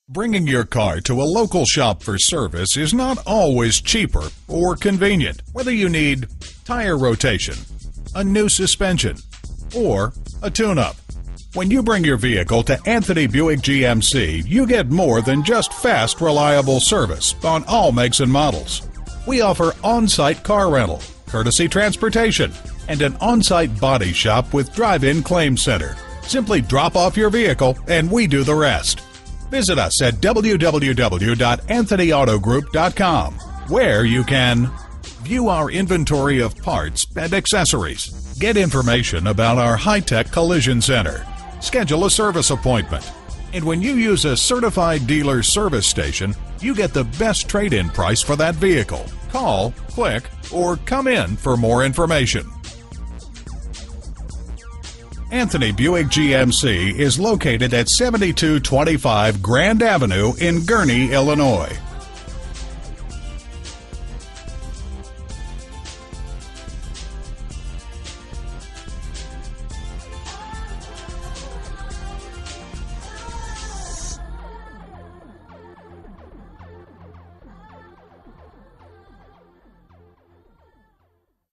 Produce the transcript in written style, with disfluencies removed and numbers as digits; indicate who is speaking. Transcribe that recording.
Speaker 1: Bringing your car to a local shop for service is not always cheaper or convenient, whether you need tire rotation, a new suspension, or a tune-up. When you bring your vehicle to Anthony Buick GMC, you get more than just fast, reliable service on all makes and models. We offer on-site car rental, courtesy transportation, and an on-site body shop with drive-in claim center. Simply drop off your vehicle and we do the rest. Visit us at www.anthonyautogroup.com, where you can view our inventory of parts and accessories, get information about our high-tech collision center, schedule a service appointment, and when you use a certified dealer service station, you get the best trade-in price for that vehicle. Call, click, or come in for more information. Anthony Buick GMC is located at 7225 Grand Avenue in Gurnee, Illinois.